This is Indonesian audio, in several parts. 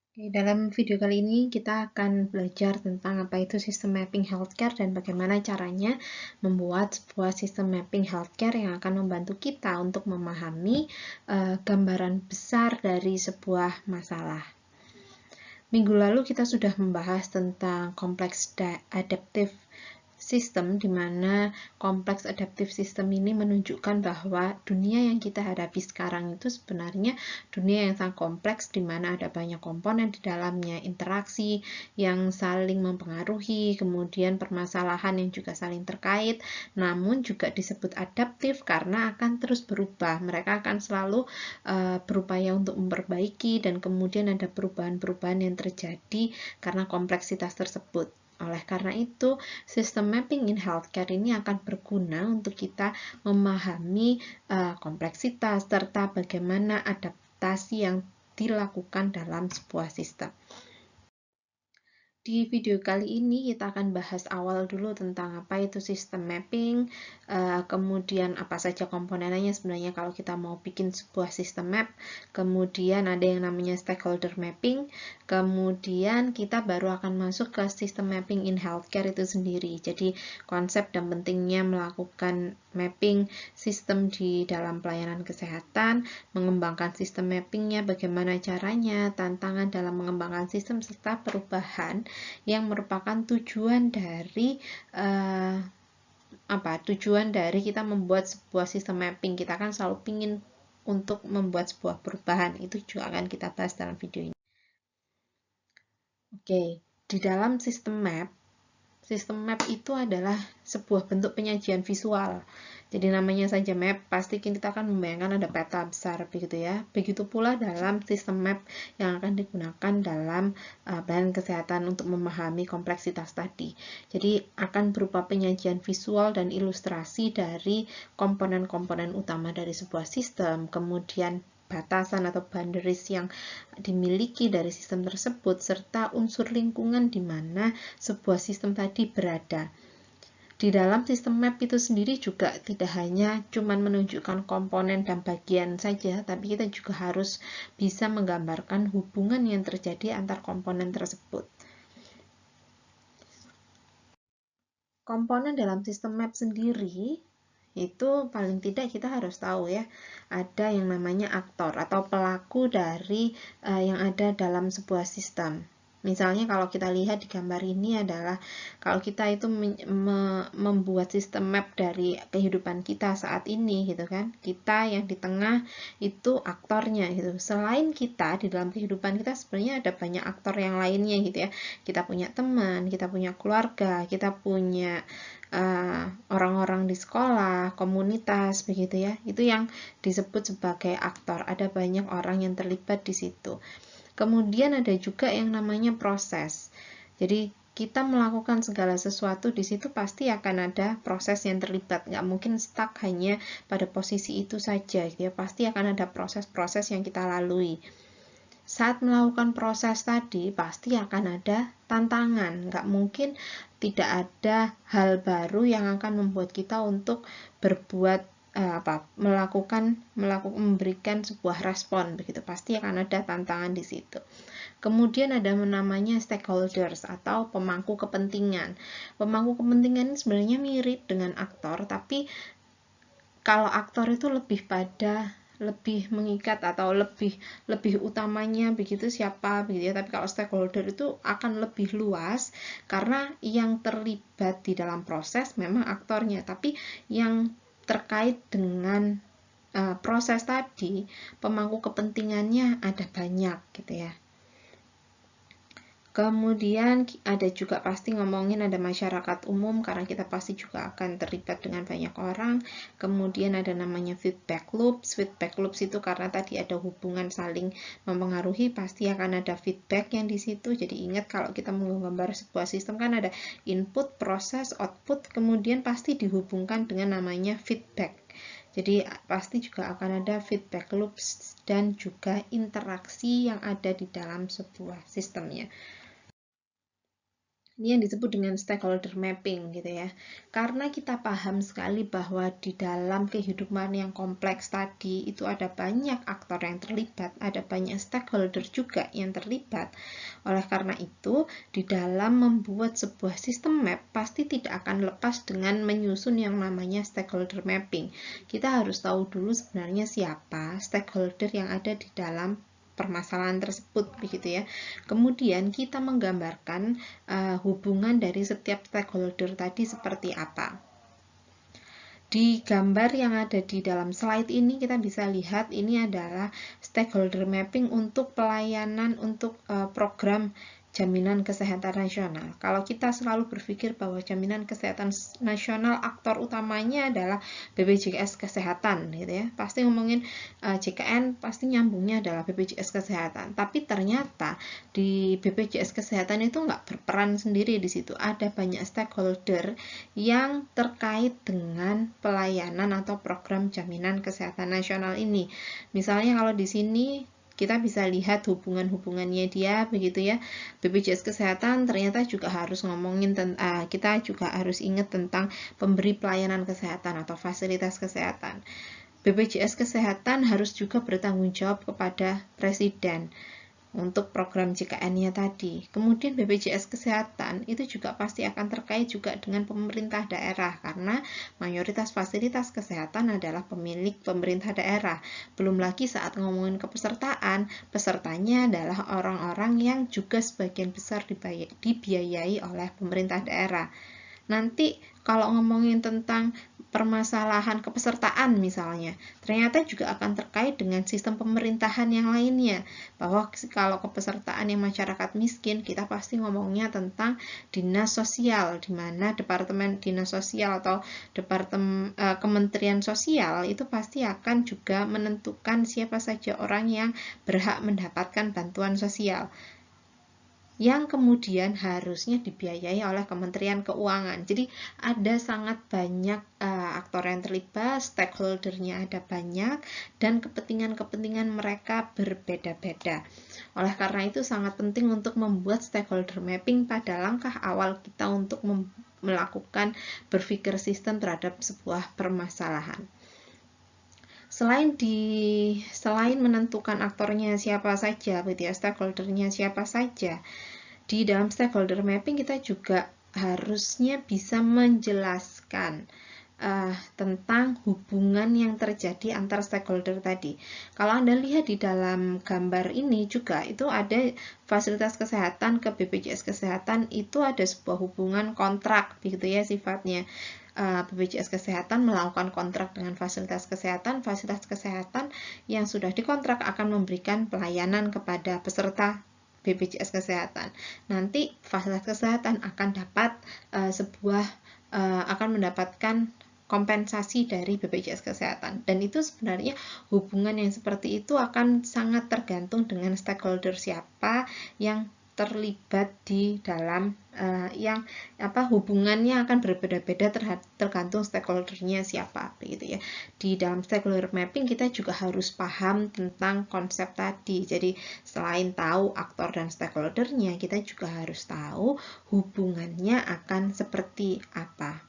Oke, dalam video kali ini kita akan belajar tentang apa itu sistem mapping healthcare dan bagaimana caranya membuat sebuah sistem mapping healthcare yang akan membantu kita untuk memahami gambaran besar dari sebuah masalah. Minggu lalu kita sudah membahas tentang kompleks adaptive sistem, di mana kompleks adaptive system ini menunjukkan bahwa dunia yang kita hadapi sekarang itu sebenarnya dunia yang sangat kompleks, di mana ada banyak komponen di dalamnya, interaksi yang saling mempengaruhi, kemudian permasalahan yang juga saling terkait, namun juga disebut adaptif karena akan terus berubah. Mereka akan selalu berupaya untuk memperbaiki, dan kemudian ada perubahan-perubahan yang terjadi karena kompleksitas tersebut. Oleh karena itu, sistem mapping in healthcare ini akan berguna untuk kita memahami kompleksitas serta bagaimana adaptasi yang dilakukan dalam sebuah sistem. Di video kali ini kita akan bahas awal dulu tentang apa itu sistem mapping, kemudian apa saja komponennya sebenarnya kalau kita mau bikin sebuah sistem map, kemudian ada yang namanya stakeholder mapping, kemudian kita baru akan masuk ke sistem mapping in healthcare itu sendiri. Jadi konsep dan pentingnya melakukan mapping sistem di dalam pelayanan kesehatan, mengembangkan sistem mappingnya, bagaimana caranya, tantangan dalam mengembangkan sistem, serta perubahan yang merupakan tujuan dari kita membuat sebuah sistem mapping. Kita kan selalu ingin untuk membuat sebuah perubahan, itu juga akan kita bahas dalam video ini. Oke, di dalam sistem map itu adalah sebuah bentuk penyajian visual. Jadi namanya saja map, pasti kita akan membayangkan ada peta besar begitu ya. Begitu pula dalam sistem map yang akan digunakan dalam pelayanan kesehatan untuk memahami kompleksitas tadi. Jadi akan berupa penyajian visual dan ilustrasi dari komponen-komponen utama dari sebuah sistem, kemudian batasan atau boundaries yang dimiliki dari sistem tersebut, serta unsur lingkungan di mana sebuah sistem tadi berada. Di dalam sistem map itu sendiri juga tidak hanya cuman menunjukkan komponen dan bagian saja, tapi kita juga harus bisa menggambarkan hubungan yang terjadi antar komponen tersebut. Komponen dalam sistem map sendiri itu paling tidak kita harus tahu ya, ada yang namanya aktor atau pelaku dari yang ada dalam sebuah sistem. Misalnya kalau kita lihat di gambar ini adalah kalau kita itu membuat sistem map dari kehidupan kita saat ini gitu kan, kita yang di tengah itu aktornya gitu. Selain kita di dalam kehidupan kita sebenarnya ada banyak aktor yang lainnya gitu ya. Kita punya teman, kita punya keluarga, kita punya orang-orang di sekolah, komunitas begitu ya. Itu yang disebut sebagai aktor. Ada banyak orang yang terlibat di situ. Kemudian ada juga yang namanya proses. Jadi kita melakukan segala sesuatu di situ pasti akan ada proses yang terlibat. Nggak mungkin stuck hanya pada posisi itu saja gitu ya. Pasti akan ada proses-proses yang kita lalui. Saat melakukan proses tadi pasti akan ada tantangan. Nggak mungkin tidak ada hal baru yang akan membuat kita untuk berbuat memberikan sebuah respon begitu. Pasti akan ada tantangan di situ. Kemudian ada namanya stakeholders atau pemangku kepentingan. Pemangku kepentingan ini sebenarnya mirip dengan aktor, tapi kalau aktor itu lebih mengikat atau lebih utamanya begitu siapa begitu ya. Tapi kalau stakeholder itu akan lebih luas karena yang terlibat di dalam proses memang aktornya, tapi yang terkait dengan proses tadi pemangku kepentingannya ada banyak gitu ya. Kemudian ada juga pasti ngomongin ada masyarakat umum karena kita pasti juga akan terlibat dengan banyak orang. Kemudian ada namanya feedback loops. Feedback loops itu karena tadi ada hubungan saling mempengaruhi, pasti akan ada feedback yang di situ. Jadi ingat kalau kita menggambar sebuah sistem kan ada input, proses, output, kemudian pasti dihubungkan dengan namanya feedback. Jadi pasti juga akan ada feedback loops dan juga interaksi yang ada di dalam sebuah sistemnya. Ini yang disebut dengan stakeholder mapping gitu ya. Karena kita paham sekali bahwa di dalam kehidupan yang kompleks tadi itu ada banyak aktor yang terlibat, ada banyak stakeholder juga yang terlibat. Oleh karena itu, di dalam membuat sebuah sistem map pasti tidak akan lepas dengan menyusun yang namanya stakeholder mapping. Kita harus tahu dulu sebenarnya siapa stakeholder yang ada di dalam permasalahan tersebut begitu ya. Kemudian kita menggambarkan hubungan dari setiap stakeholder tadi seperti apa. Di gambar yang ada di dalam slide ini kita bisa lihat ini adalah stakeholder mapping untuk pelayanan untuk program jaminan kesehatan nasional. Kalau kita selalu berpikir bahwa jaminan kesehatan nasional aktor utamanya adalah BPJS Kesehatan gitu ya. Pasti ngomongin JKN pasti nyambungnya adalah BPJS Kesehatan. Tapi ternyata di BPJS Kesehatan itu nggak berperan sendiri di situ. Ada banyak stakeholder yang terkait dengan pelayanan atau program jaminan kesehatan nasional ini. Misalnya kalau di sini kita bisa lihat hubungan-hubungannya dia begitu ya. BPJS Kesehatan ternyata juga harus ngomongin kita juga harus ingat tentang pemberi pelayanan kesehatan atau fasilitas kesehatan. BPJS Kesehatan harus juga bertanggung jawab kepada Presiden untuk program JKN-nya tadi. Kemudian BPJS Kesehatan itu juga pasti akan terkait juga dengan pemerintah daerah karena mayoritas fasilitas kesehatan adalah pemilik pemerintah daerah. Belum lagi saat ngomongin kepesertaan, pesertanya adalah orang-orang yang juga sebagian besar dibiayai oleh pemerintah daerah. Nanti kalau ngomongin tentang permasalahan kepesertaan misalnya, ternyata juga akan terkait dengan sistem pemerintahan yang lainnya. Bahwa kalau kepesertaan yang masyarakat miskin, kita pasti ngomongnya tentang dinas sosial, di mana departemen dinas sosial atau departemen kementerian sosial itu pasti akan juga menentukan siapa saja orang yang berhak mendapatkan bantuan sosial, yang kemudian harusnya dibiayai oleh Kementerian Keuangan. Jadi ada sangat banyak aktor yang terlibat, stakeholdernya ada banyak, dan kepentingan-kepentingan mereka berbeda-beda. Oleh karena itu sangat penting untuk membuat stakeholder mapping pada langkah awal kita untuk melakukan berpikir sistem terhadap sebuah permasalahan. Selain menentukan aktornya siapa saja, stakeholdernya siapa saja, di dalam stakeholder mapping kita juga harusnya bisa menjelaskan tentang hubungan yang terjadi antar stakeholder tadi. Kalau Anda lihat di dalam gambar ini juga itu ada fasilitas kesehatan ke BPJS Kesehatan, itu ada sebuah hubungan kontrak begitu ya sifatnya. BPJS Kesehatan melakukan kontrak dengan fasilitas kesehatan yang sudah dikontrak akan memberikan pelayanan kepada peserta BPJS Kesehatan. Nanti fasilitas kesehatan akan akan mendapatkan kompensasi dari BPJS Kesehatan, dan itu sebenarnya hubungan yang seperti itu akan sangat tergantung dengan stakeholder siapa yang terlibat di dalam hubungannya akan berbeda-beda tergantung stakeholdernya siapa begitu ya. Di dalam stakeholder mapping kita juga harus paham tentang konsep tadi. Jadi selain tahu aktor dan stakeholdernya, kita juga harus tahu hubungannya akan seperti apa.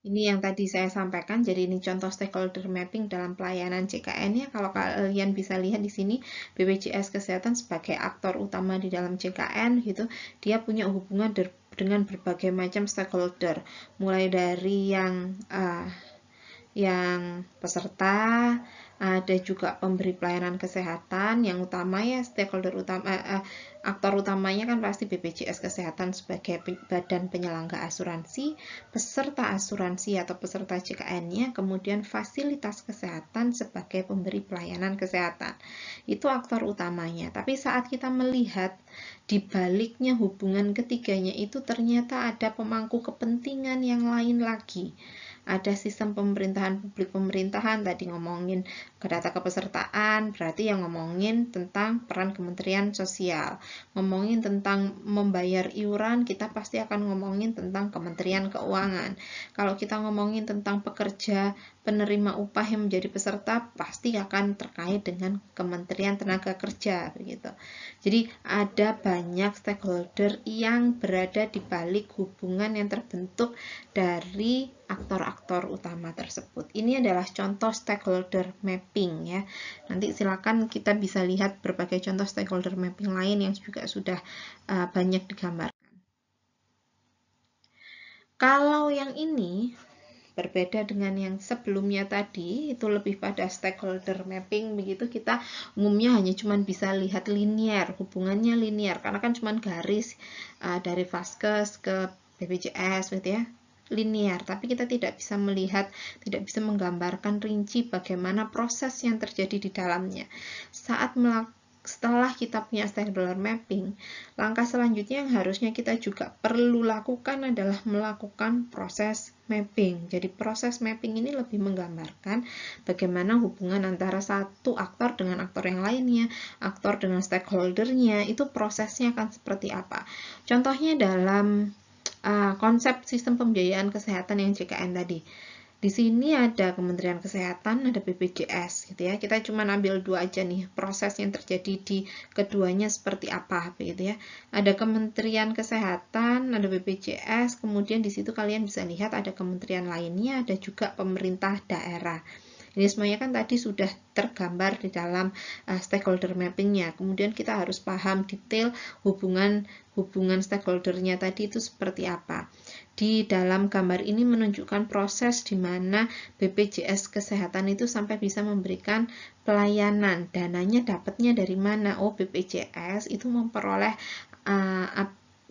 Ini yang tadi saya sampaikan, jadi ini contoh stakeholder mapping dalam pelayanan JKN ya. Kalau kalian bisa lihat di sini, BPJS Kesehatan sebagai aktor utama di dalam JKN gitu, dia punya hubungan dengan berbagai macam stakeholder, mulai dari yang peserta, ada juga pemberi pelayanan kesehatan yang utama ya, stakeholder utama, aktor utamanya kan pasti BPJS Kesehatan sebagai badan penyelenggaraan asuransi, peserta asuransi atau peserta JKN-nya, kemudian fasilitas kesehatan sebagai pemberi pelayanan kesehatan. Itu aktor utamanya. Tapi saat kita melihat di baliknya hubungan ketiganya itu ternyata ada pemangku kepentingan yang lain lagi. Ada sistem pemerintahan publik pemerintahan, tadi ngomongin data kepesertaan berarti yang ngomongin tentang peran Kementerian Sosial. Ngomongin tentang membayar iuran, kita pasti akan ngomongin tentang Kementerian Keuangan. Kalau kita ngomongin tentang pekerja penerima upah yang menjadi peserta, pasti akan terkait dengan Kementerian Tenaga Kerja begitu. Jadi ada banyak stakeholder yang berada di balik hubungan yang terbentuk dari aktor-aktor utama tersebut. Ini adalah contoh stakeholder mapping ya. Nanti silakan kita bisa lihat berbagai contoh stakeholder mapping lain yang juga sudah banyak digambarkan. Kalau yang ini berbeda dengan yang sebelumnya tadi, itu lebih pada stakeholder mapping, begitu kita umumnya hanya cuma bisa lihat linear, hubungannya linear, karena kan cuma garis dari Vaskes ke BPJS gitu ya, linear, tapi kita tidak bisa melihat, tidak bisa menggambarkan rinci bagaimana proses yang terjadi di dalamnya. Setelah kita punya stakeholder mapping, langkah selanjutnya yang harusnya kita juga perlu lakukan adalah melakukan proses mapping. Jadi proses mapping ini lebih menggambarkan bagaimana hubungan antara satu aktor dengan aktor yang lainnya, aktor dengan stakeholdernya, itu prosesnya akan seperti apa. Contohnya dalam konsep sistem pembiayaan kesehatan yang JKN tadi. Di sini ada Kementerian Kesehatan, ada BPJS gitu ya. Kita cuma ambil dua aja nih, proses yang terjadi di keduanya seperti apa begitu ya. Ada Kementerian Kesehatan, ada BPJS, kemudian di situ kalian bisa lihat ada kementerian lainnya, ada juga pemerintah daerah. Ini semuanya kan tadi sudah tergambar di dalam stakeholder mappingnya. Kemudian kita harus paham detail hubungan stakeholdernya tadi itu seperti apa. Di dalam gambar ini menunjukkan proses di mana BPJS Kesehatan itu sampai bisa memberikan pelayanan. Dananya dapatnya dari mana? Oh, BPJS itu memperoleh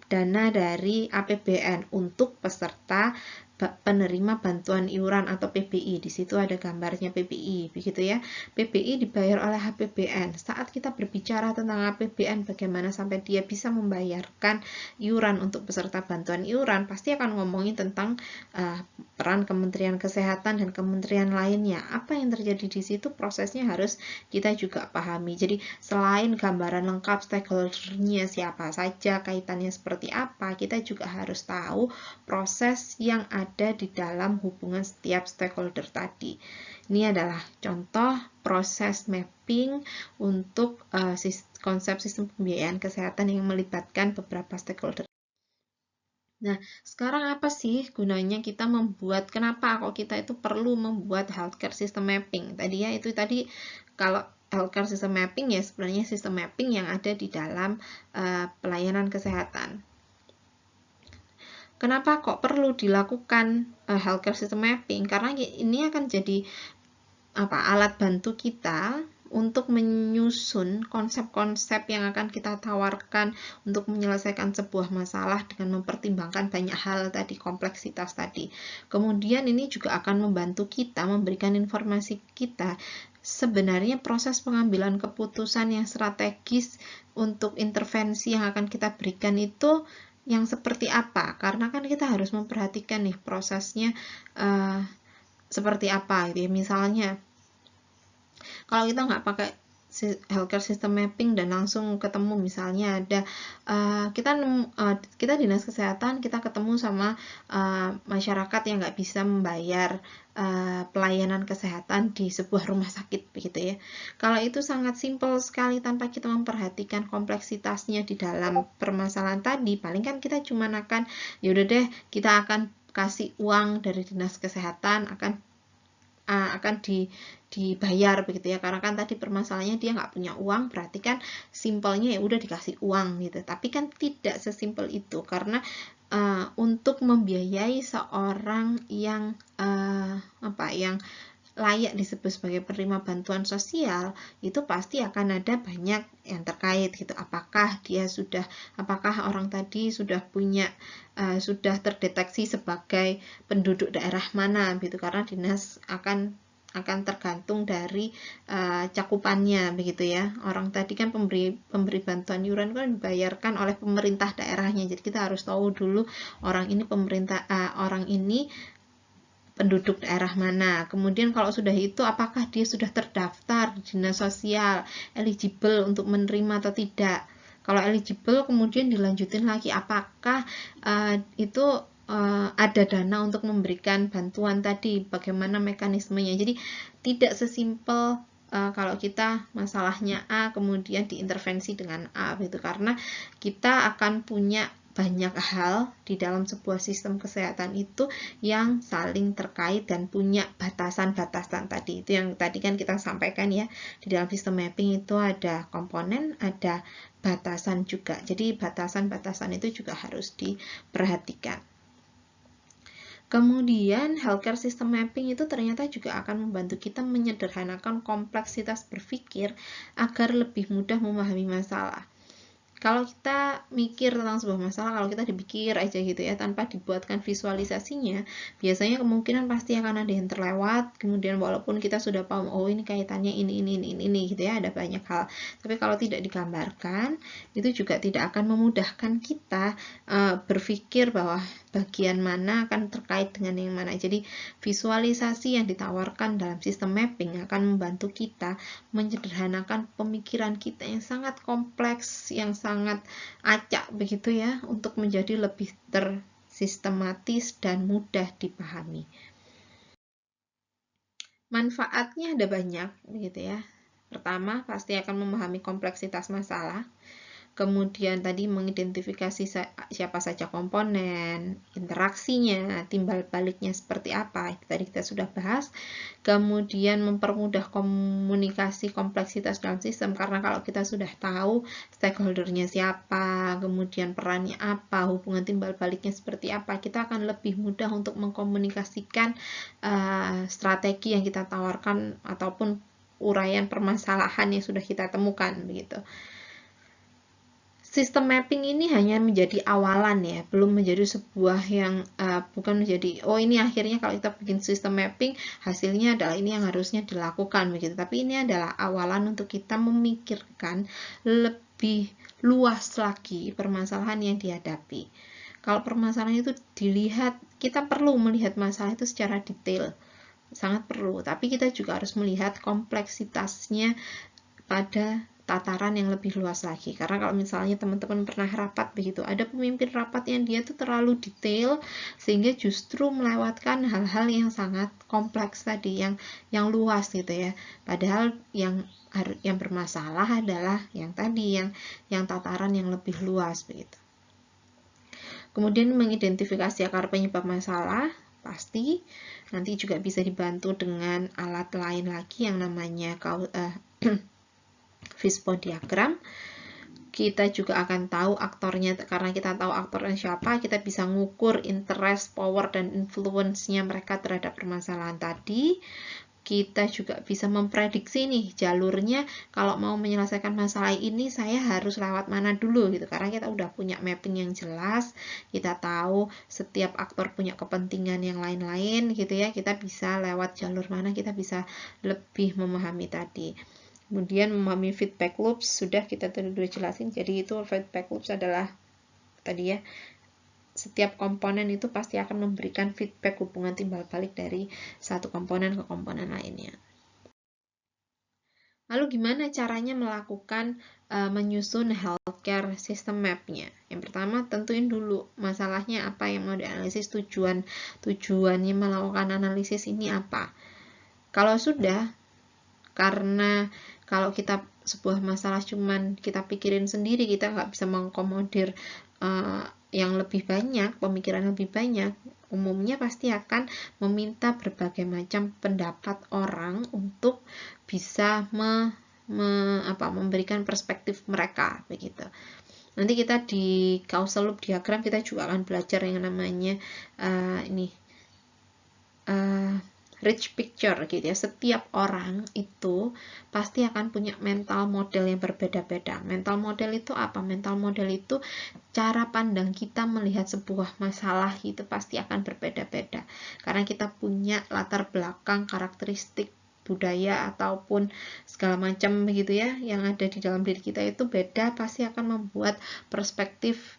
dana dari APBN untuk peserta penerima bantuan iuran atau PBI. Di situ ada gambarnya PBI, begitu ya. PBI dibayar oleh APBN. Saat kita berbicara tentang APBN, bagaimana sampai dia bisa membayarkan iuran untuk peserta bantuan iuran, pasti akan ngomongin tentang peran Kementerian Kesehatan dan kementerian lainnya. Apa yang terjadi di situ, prosesnya harus kita juga pahami. Jadi selain gambaran lengkap stakeholdernya siapa saja, kaitannya seperti apa, kita juga harus tahu proses yang ada di dalam hubungan setiap stakeholder tadi. Ini adalah contoh proses mapping untuk konsep sistem pembiayaan kesehatan yang melibatkan beberapa stakeholder. Nah, sekarang apa sih gunanya kita membuat, kenapa kok kita itu perlu membuat healthcare system mapping? Tadi ya, itu tadi kalau healthcare system mapping ya sebenarnya sistem mapping yang ada di dalam pelayanan kesehatan. Kenapa kok perlu dilakukan healthcare system mapping? Karena ini akan jadi alat bantu kita untuk menyusun konsep-konsep yang akan kita tawarkan untuk menyelesaikan sebuah masalah dengan mempertimbangkan banyak hal tadi, kompleksitas tadi. Kemudian ini juga akan membantu kita memberikan informasi kita sebenarnya proses pengambilan keputusan yang strategis untuk intervensi yang akan kita berikan itu yang seperti apa, karena kan kita harus memperhatikan nih prosesnya seperti apa gitu ya. Misalnya kalau kita nggak pakai healthcare system mapping dan langsung ketemu, misalnya ada kita dinas kesehatan, kita ketemu sama masyarakat yang nggak bisa membayar pelayanan kesehatan di sebuah rumah sakit begitu ya. Kalau itu sangat simpel sekali tanpa kita memperhatikan kompleksitasnya di dalam permasalahan tadi, paling kan kita cuma akan yaudah deh, kita akan kasih uang dari dinas kesehatan, akan dibayar begitu ya, karena kan tadi permasalahannya dia nggak punya uang, berarti kan simpelnya ya udah dikasih uang gitu. Tapi kan tidak sesimpel itu, karena untuk membiayai seorang yang yang layak disebut sebagai penerima bantuan sosial, itu pasti akan ada banyak yang terkait gitu. Apakah orang tadi sudah punya sudah terdeteksi sebagai penduduk daerah mana gitu, karena dinas akan tergantung dari cakupannya begitu ya. Orang tadi kan pemberi bantuan iuran kan dibayarkan oleh pemerintah daerahnya, jadi kita harus tahu dulu orang ini penduduk daerah mana. Kemudian kalau sudah itu, apakah dia sudah terdaftar di dinas sosial, eligible untuk menerima atau tidak. Kalau eligible, kemudian dilanjutin lagi, apakah itu ada dana untuk memberikan bantuan tadi, bagaimana mekanismenya. Jadi tidak sesimpel kalau kita masalahnya A kemudian diintervensi dengan A gitu, karena kita akan punya banyak hal di dalam sebuah sistem kesehatan itu yang saling terkait dan punya batasan-batasan tadi. Itu yang tadi kan kita sampaikan ya, di dalam sistem mapping itu ada komponen, ada batasan juga. Jadi batasan-batasan itu juga harus diperhatikan. Kemudian healthcare system mapping itu ternyata juga akan membantu kita menyederhanakan kompleksitas berpikir agar lebih mudah memahami masalah. Kalau kita mikir tentang sebuah masalah, kalau kita dipikir aja gitu ya, tanpa dibuatkan visualisasinya, biasanya kemungkinan pasti akan ada yang terlewat, kemudian walaupun kita sudah paham, oh ini kaitannya ini gitu ya, ada banyak hal. Tapi kalau tidak digambarkan, itu juga tidak akan memudahkan kita berpikir bahwa bagian mana akan terkait dengan yang mana. Jadi visualisasi yang ditawarkan dalam sistem mapping akan membantu kita menyederhanakan pemikiran kita yang sangat kompleks, yang sangat acak begitu ya, untuk menjadi lebih tersistematis dan mudah dipahami. Manfaatnya ada banyak begitu ya. Pertama, pasti akan memahami kompleksitas masalah. Kemudian tadi mengidentifikasi siapa saja komponen, interaksinya, timbal baliknya seperti apa, tadi kita sudah bahas. Kemudian mempermudah komunikasi kompleksitas dalam sistem, karena kalau kita sudah tahu stakeholdernya siapa, kemudian perannya apa, hubungan timbal baliknya seperti apa, kita akan lebih mudah untuk mengkomunikasikan strategi yang kita tawarkan ataupun uraian permasalahan yang sudah kita temukan begitu. Sistem mapping ini hanya menjadi awalan ya, belum menjadi sebuah yang bukan menjadi, oh ini akhirnya kalau kita bikin sistem mapping hasilnya adalah ini yang harusnya dilakukan begitu. Tapi ini adalah awalan untuk kita memikirkan lebih luas lagi permasalahan yang dihadapi. Kalau permasalahan itu dilihat, kita perlu melihat masalah itu secara detail, sangat perlu. Tapi kita juga harus melihat kompleksitasnya pada tataran yang lebih luas lagi. Karena kalau misalnya teman-teman pernah rapat begitu, ada pemimpin rapat yang dia tuh terlalu detail sehingga justru melewatkan hal-hal yang sangat kompleks tadi, yang luas gitu ya. Padahal yang bermasalah adalah yang tadi, yang tataran yang lebih luas begitu. Kemudian mengidentifikasi akar penyebab masalah, pasti nanti juga bisa dibantu dengan alat lain lagi yang namanya fishbone diagram. Kita juga akan tahu aktornya, karena kita tahu aktornya siapa, kita bisa ngukur interest, power, dan influence-nya mereka terhadap permasalahan tadi. Kita juga bisa memprediksi nih jalurnya, kalau mau menyelesaikan masalah ini saya harus lewat mana dulu gitu, karena kita udah punya mapping yang jelas, kita tahu setiap aktor punya kepentingan yang lain-lain gitu ya, kita bisa lewat jalur mana, kita bisa lebih memahami tadi. Kemudian memahami feedback loops, sudah kita tadi udah jelasin. Jadi itu feedback loops adalah tadi ya, setiap komponen itu pasti akan memberikan feedback hubungan timbal balik dari satu komponen ke komponen lainnya. Lalu gimana caranya melakukan menyusun healthcare system map-nya? Yang pertama, tentuin dulu masalahnya apa yang mau dianalisis, tujuannya melakukan analisis ini apa. Kalau sudah, karena kalau kita sebuah masalah cuman kita pikirin sendiri, kita nggak bisa mengkomodir yang lebih banyak, pemikiran lebih banyak, umumnya pasti akan meminta berbagai macam pendapat orang untuk bisa memberikan perspektif mereka begitu. Nanti kita di causal loop diagram kita juga akan belajar yang namanya rich picture gitu ya. Setiap orang itu pasti akan punya mental model yang berbeda-beda. Mental model itu apa? Mental model itu cara pandang kita melihat sebuah masalah itu pasti akan berbeda-beda. Karena kita punya latar belakang, karakteristik, budaya ataupun segala macam begitu ya, yang ada di dalam diri kita itu beda, pasti akan membuat perspektif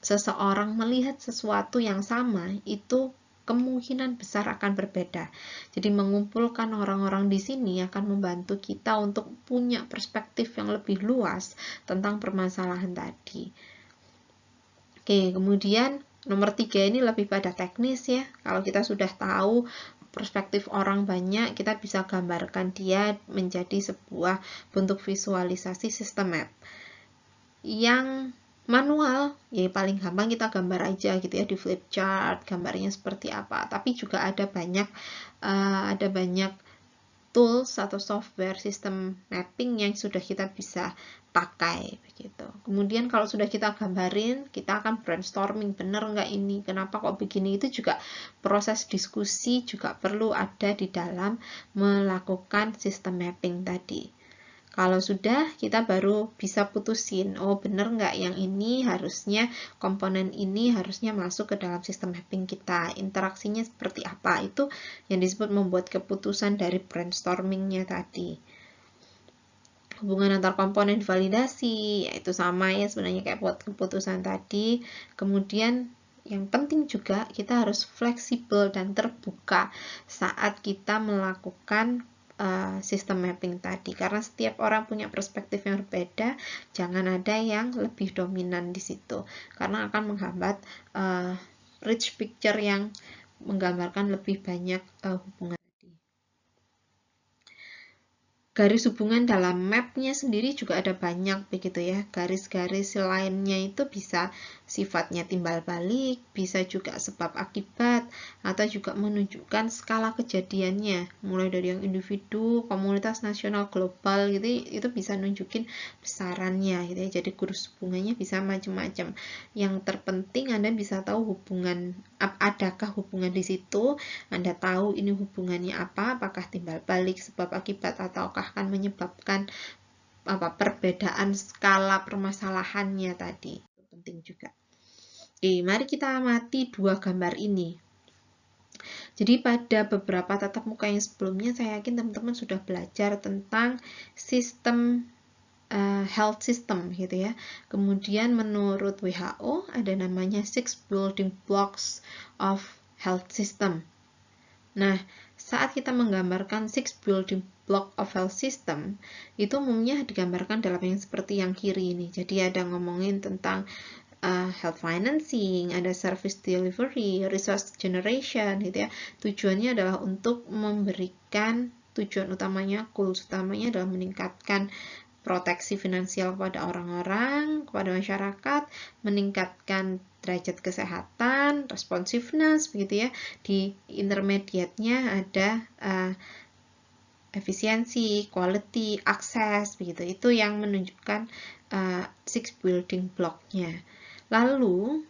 seseorang melihat sesuatu yang sama itu kemungkinan besar akan berbeda. Jadi mengumpulkan orang-orang di sini akan membantu kita untuk punya perspektif yang lebih luas tentang permasalahan tadi. Oke, kemudian nomor 3 ini lebih pada teknis ya. Kalau kita sudah tahu perspektif orang banyak, kita bisa gambarkan dia menjadi sebuah bentuk visualisasi sistem map. Yang manual, ya paling gampang kita gambar aja gitu ya di flip chart, gambarnya seperti apa. Tapi juga ada banyak tools atau software sistem mapping yang sudah kita bisa pakai begitu. Kemudian kalau sudah kita gambarin, kita akan brainstorming, bener nggak ini, kenapa kok begini. Itu juga proses diskusi juga perlu ada di dalam melakukan sistem mapping tadi. Kalau sudah, kita baru bisa putusin, oh bener nggak yang ini harusnya, komponen ini harusnya masuk ke dalam sistem mapping kita. Interaksinya seperti apa, itu yang disebut membuat keputusan dari brainstormingnya tadi. Hubungan antar komponen divalidasi, yaitu sama ya sebenarnya kayak buat keputusan tadi. Kemudian yang penting juga kita harus fleksibel dan terbuka saat kita melakukan sistem mapping tadi, karena setiap orang punya perspektif yang berbeda. Jangan ada yang lebih dominan di situ, karena akan menghambat rich picture yang menggambarkan lebih banyak hubungan. Garis hubungan dalam mapnya sendiri juga ada banyak begitu ya. Garis-garis lainnya itu bisa sifatnya timbal balik, bisa juga sebab akibat, atau juga menunjukkan skala kejadiannya, mulai dari yang individu, komunitas, nasional, global gitu. Itu bisa nunjukin besarannya gitu ya. Jadi garis hubungannya bisa macam-macam. Yang terpenting Anda bisa tahu hubungan, adakah hubungan di situ, Anda tahu ini hubungannya apa, apakah timbal balik, sebab akibat, ataukah akan menyebabkan perbedaan skala permasalahannya tadi. Itu penting juga. Oke, mari kita amati dua gambar ini. Jadi pada beberapa tatap muka yang sebelumnya, saya yakin teman-teman sudah belajar tentang sistem health system gitu ya. Kemudian menurut WHO ada namanya 6 building blocks of health system. Nah, saat kita menggambarkan 6 building block of health system, itu umumnya digambarkan dalam yang seperti yang kiri ini. Jadi ada ngomongin tentang health financing, ada service delivery, resource generation gitu ya. Tujuannya adalah untuk memberikan, tujuan utamanya, goals utamanya adalah meningkatkan proteksi finansial kepada orang-orang, kepada masyarakat, meningkatkan derajat kesehatan, responsiveness begitu ya. Di intermediate-nya ada efisiensi, quality, akses begitu. Itu yang menunjukkan 6 building block-nya. Lalu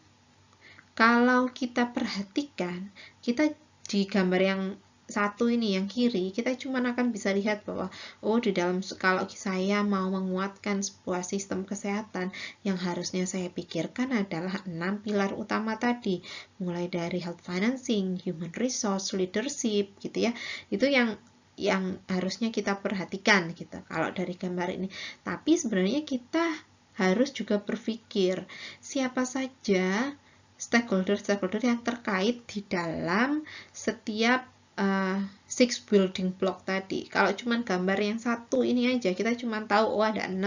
kalau kita perhatikan, kita di gambar yang satu ini yang kiri, kita cuma akan bisa lihat bahwa oh di dalam, kalau saya mau menguatkan sebuah sistem kesehatan, yang harusnya saya pikirkan adalah 6 pilar utama tadi, mulai dari health financing, human resource, leadership gitu ya. Itu yang harusnya kita perhatikan gitu kalau dari gambar ini. Tapi sebenarnya kita harus juga berpikir siapa saja stakeholder yang terkait di dalam setiap 6 building block tadi. Kalau cuma gambar yang satu ini aja, kita cuma tahu oh ada 6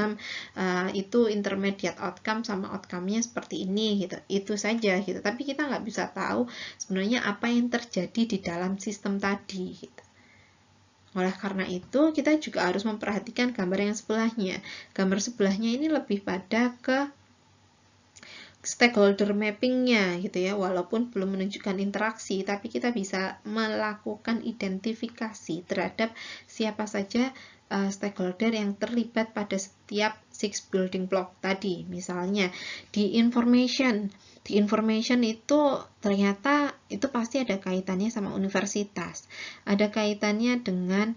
itu intermediate outcome sama outcome-nya seperti ini gitu. Itu saja gitu. Tapi kita nggak bisa tahu sebenarnya apa yang terjadi di dalam sistem tadi gitu. Oleh karena itu, kita juga harus memperhatikan gambar yang sebelahnya. Gambar sebelahnya ini lebih pada ke stakeholder mappingnya gitu ya, walaupun belum menunjukkan interaksi, tapi kita bisa melakukan identifikasi terhadap siapa saja stakeholder yang terlibat pada setiap 6 building block tadi. Misalnya di information itu ternyata itu pasti ada kaitannya sama universitas, ada kaitannya dengan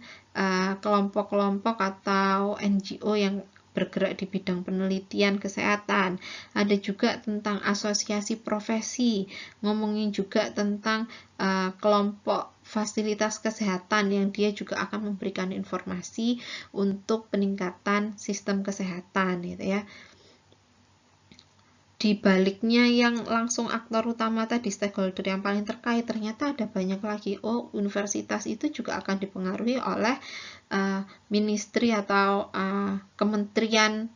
kelompok-kelompok atau NGO yang bergerak di bidang penelitian kesehatan. Ada juga tentang asosiasi profesi, ngomongin juga tentang kelompok fasilitas kesehatan yang dia juga akan memberikan informasi untuk peningkatan sistem kesehatan gitu ya. di baliknya yang langsung aktor utama tadi, stakeholder yang paling terkait, ternyata ada banyak lagi. Oh, universitas itu juga akan dipengaruhi oleh ministry atau kementerian,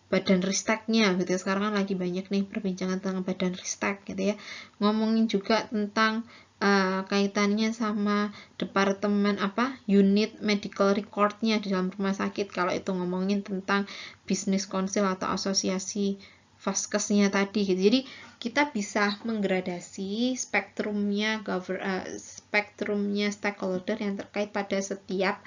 badan risteknya gitu ya. Sekarang kan lagi banyak nih perbincangan tentang badan ristek gitu ya. Ngomongin juga tentang kaitannya sama departemen unit medical recordnya di dalam rumah sakit, kalau itu ngomongin tentang business council atau asosiasi vaskesnya tadi gitu. Jadi kita bisa menggradasi spektrumnya stakeholder yang terkait pada setiap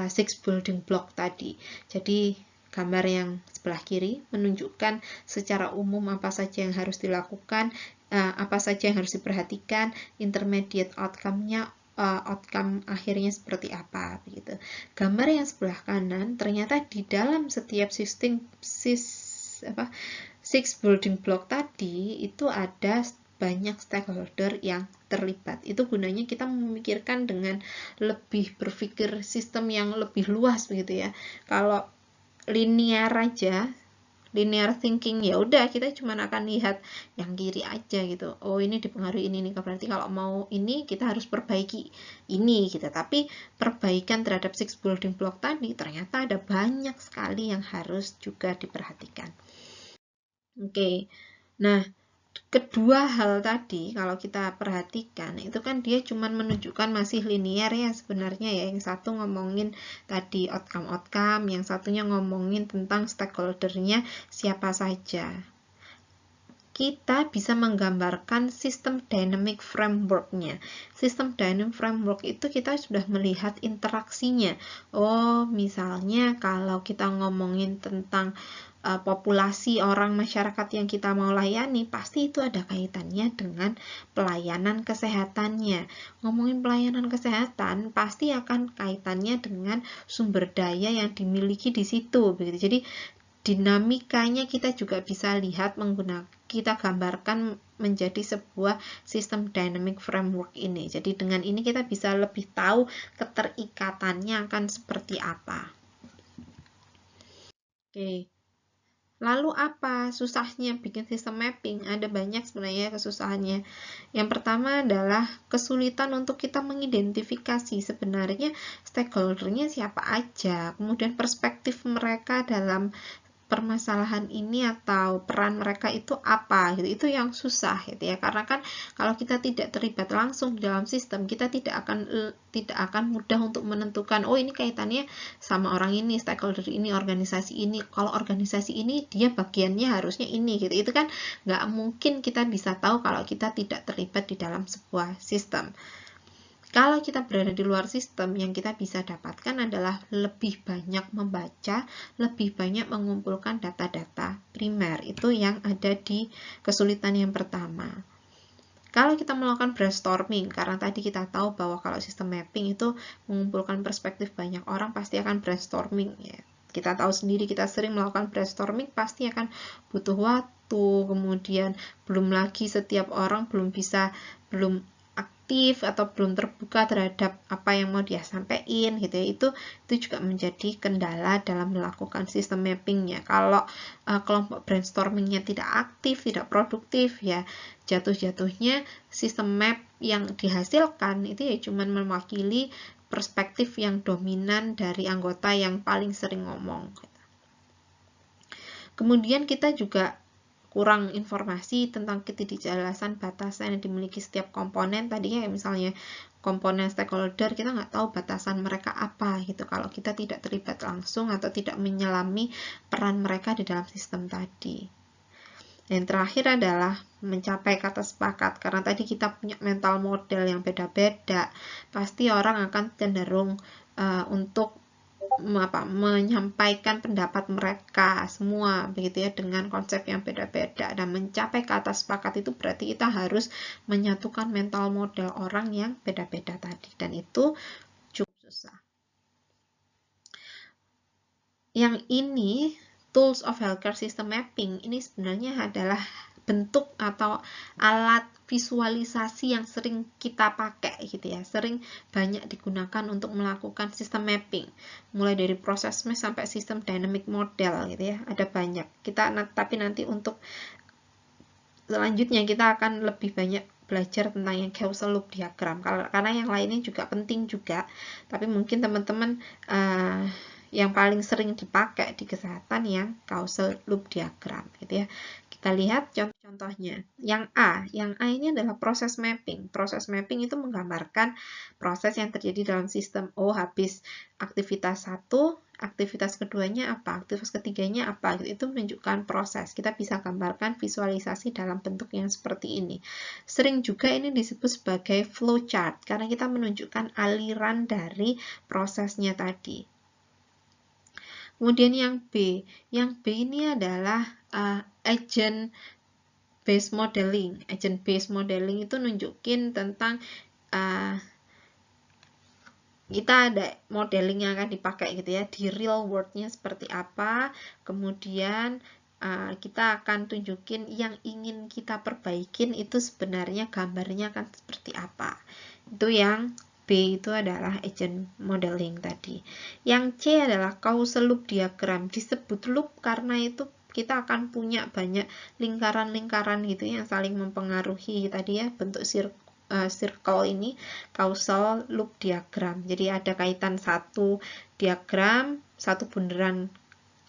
six building block tadi. Jadi gambar yang sebelah kiri menunjukkan secara umum apa saja yang harus dilakukan, apa saja yang harus diperhatikan, intermediate outcome-nya, outcome akhirnya seperti apa begitu. Gambar yang sebelah kanan ternyata di dalam setiap six building block tadi itu ada banyak stakeholder yang terlibat. Itu gunanya kita memikirkan dengan lebih berpikir sistem yang lebih luas begitu ya. Kalau linear aja, linear thinking, ya udah kita cuma akan lihat yang kiri aja gitu. Oh, ini dipengaruhi ini nih, berarti kalau mau ini kita harus perbaiki ini gitu. Tapi perbaikan terhadap six building block tadi ternyata ada banyak sekali yang harus juga diperhatikan. Oke. Nah, kedua hal tadi kalau kita perhatikan itu kan dia cuma menunjukkan masih linear ya sebenarnya ya. Yang satu ngomongin tadi outcome, yang satunya ngomongin tentang stakeholdernya siapa saja. Kita bisa menggambarkan sistem dynamic framework-nya. Sistem dynamic framework itu kita sudah melihat interaksinya. Oh, misalnya kalau kita ngomongin tentang populasi orang masyarakat yang kita mau layani, pasti itu ada kaitannya dengan pelayanan kesehatannya. Ngomongin pelayanan kesehatan, pasti akan kaitannya dengan sumber daya yang dimiliki di situ. Begitu. Jadi dinamikanya kita juga bisa lihat kita gambarkan menjadi sebuah sistem dynamic framework ini. Jadi dengan ini kita bisa lebih tahu keterikatannya akan seperti apa. Oke. Lalu apa susahnya bikin sistem mapping? Ada banyak sebenarnya kesusahannya. Yang pertama adalah kesulitan untuk kita mengidentifikasi sebenarnya stakeholdernya siapa aja, kemudian perspektif mereka dalam permasalahan ini atau peran mereka itu apa gitu. Itu yang susah gitu ya, karena kan kalau kita tidak terlibat langsung di dalam sistem, kita tidak akan mudah untuk menentukan oh ini kaitannya sama orang ini, stakeholder ini, organisasi ini, kalau organisasi ini dia bagiannya harusnya ini gitu. Itu kan nggak mungkin kita bisa tahu kalau kita tidak terlibat di dalam sebuah sistem. Kalau kita berada di luar sistem, yang kita bisa dapatkan adalah lebih banyak membaca, lebih banyak mengumpulkan data-data primer. Itu yang ada di kesulitan yang pertama. Kalau kita melakukan brainstorming, karena tadi kita tahu bahwa kalau sistem mapping itu mengumpulkan perspektif banyak orang, pasti akan brainstorming ya. Kita tahu sendiri, kita sering melakukan brainstorming, pasti akan butuh waktu, kemudian belum lagi setiap orang belum aktif atau belum terbuka terhadap apa yang mau dia sampaikan gitu ya. Itu juga menjadi kendala dalam melakukan sistem mappingnya. Kalau kelompok brainstormingnya tidak aktif, tidak produktif ya, jatuh-jatuhnya sistem map yang dihasilkan itu ya cuma mewakili perspektif yang dominan dari anggota yang paling sering ngomong. Kemudian kita juga kurang informasi tentang ketidakjelasan batasan yang dimiliki setiap komponen. Tadinya misalnya komponen stakeholder, kita nggak tahu batasan mereka apa gitu kalau kita tidak terlibat langsung atau tidak menyelami peran mereka di dalam sistem tadi. Dan terakhir adalah mencapai kata sepakat, karena tadi kita punya mental model yang beda-beda, pasti orang akan cenderung untuk menyampaikan pendapat mereka semua begitu ya, dengan konsep yang beda-beda. Dan mencapai kata sepakat itu berarti kita harus menyatukan mental model orang yang beda-beda tadi, dan itu cukup susah. Yang ini tools of healthcare system mapping ini sebenarnya adalah bentuk atau alat visualisasi yang sering kita pakai gitu ya, sering banyak digunakan untuk melakukan sistem mapping, mulai dari proses mesh sampai sistem dynamic model gitu ya, ada banyak. Tapi nanti untuk selanjutnya kita akan lebih banyak belajar tentang yang causal loop diagram, karena yang lainnya juga penting juga, tapi mungkin teman-teman yang paling sering dipakai di kesehatan yang causal loop diagram gitu ya. Kita lihat contoh-contohnya. Yang A ini adalah proses mapping. Proses mapping itu menggambarkan proses yang terjadi dalam sistem. Oh, habis aktivitas 1, aktivitas keduanya apa, aktivitas ketiganya apa, itu menunjukkan proses. Kita bisa gambarkan visualisasi dalam bentuk yang seperti ini. Sering juga ini disebut sebagai flowchart, karena kita menunjukkan aliran dari prosesnya tadi. Kemudian yang B ini adalah agent based modeling. Agent based modeling itu nunjukin tentang kita ada modeling yang akan dipakai gitu ya, di real world-nya seperti apa, kemudian kita akan tunjukin yang ingin kita perbaikin itu sebenarnya gambarnya akan seperti apa. Itu yang B itu adalah agent modeling tadi. Yang C adalah causal loop diagram. Disebut loop karena itu kita akan punya banyak lingkaran-lingkaran gitu yang saling mempengaruhi tadi ya, bentuk circle ini causal loop diagram. Jadi ada kaitan satu diagram, satu bundaran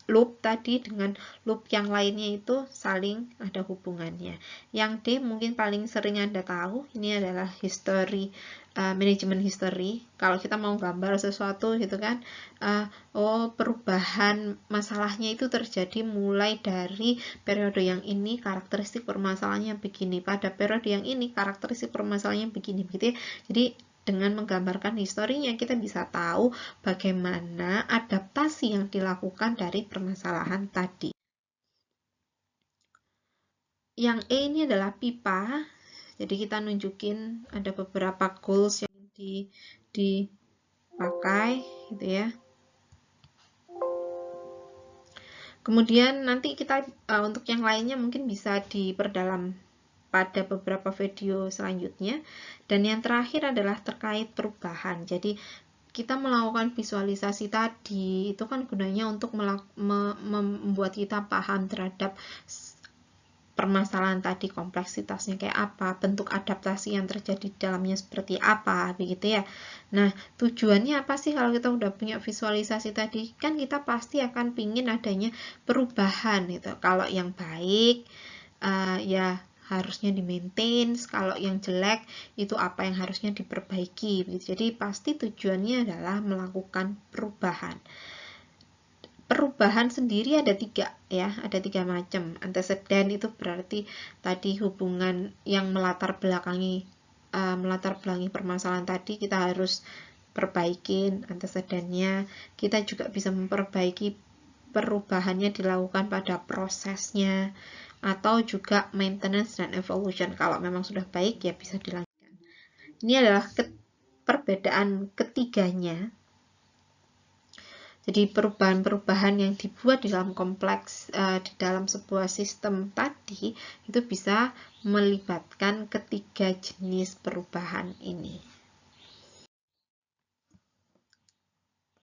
loop tadi dengan loop yang lainnya itu saling ada hubungannya. Yang D mungkin paling sering Anda tahu, ini adalah history, manajemen history. Kalau kita mau gambar sesuatu gitu kan, perubahan masalahnya itu terjadi mulai dari periode yang ini karakteristik permasalahannya begini, pada periode yang ini karakteristik permasalahannya begini gitu ya. Jadi dengan menggambarkan historinya kita bisa tahu bagaimana adaptasi yang dilakukan dari permasalahan tadi. Yang E ini adalah pipa. Jadi kita nunjukin ada beberapa goals yang dipakai gitu ya. Kemudian nanti kita untuk yang lainnya mungkin bisa diperdalam pada beberapa video selanjutnya. Dan yang terakhir adalah terkait perubahan. Jadi kita melakukan visualisasi tadi itu kan gunanya untuk membuat kita paham terhadap permasalahan tadi, kompleksitasnya kayak apa, bentuk adaptasi yang terjadi di dalamnya seperti apa, begitu ya. Nah, tujuannya apa sih kalau kita udah punya visualisasi tadi? Kan kita pasti akan pingin adanya perubahan gitu. Kalau yang baik, ya harusnya di-maintain, kalau yang jelek itu apa yang harusnya diperbaiki. Jadi pasti tujuannya adalah melakukan perubahan. Perubahan sendiri ada 3 ya, ada 3 macam. Antecedent itu berarti tadi hubungan yang melatar belakangi permasalahan tadi kita harus perbaikin antecedentnya. Kita juga bisa memperbaiki perubahannya dilakukan pada prosesnya, atau juga maintenance dan evolution. Kalau memang sudah baik ya bisa dilanjutkan. Ini adalah perbedaan ketiganya. Jadi perubahan-perubahan yang dibuat di dalam kompleks, di dalam sebuah sistem tadi, itu bisa melibatkan ketiga jenis perubahan ini.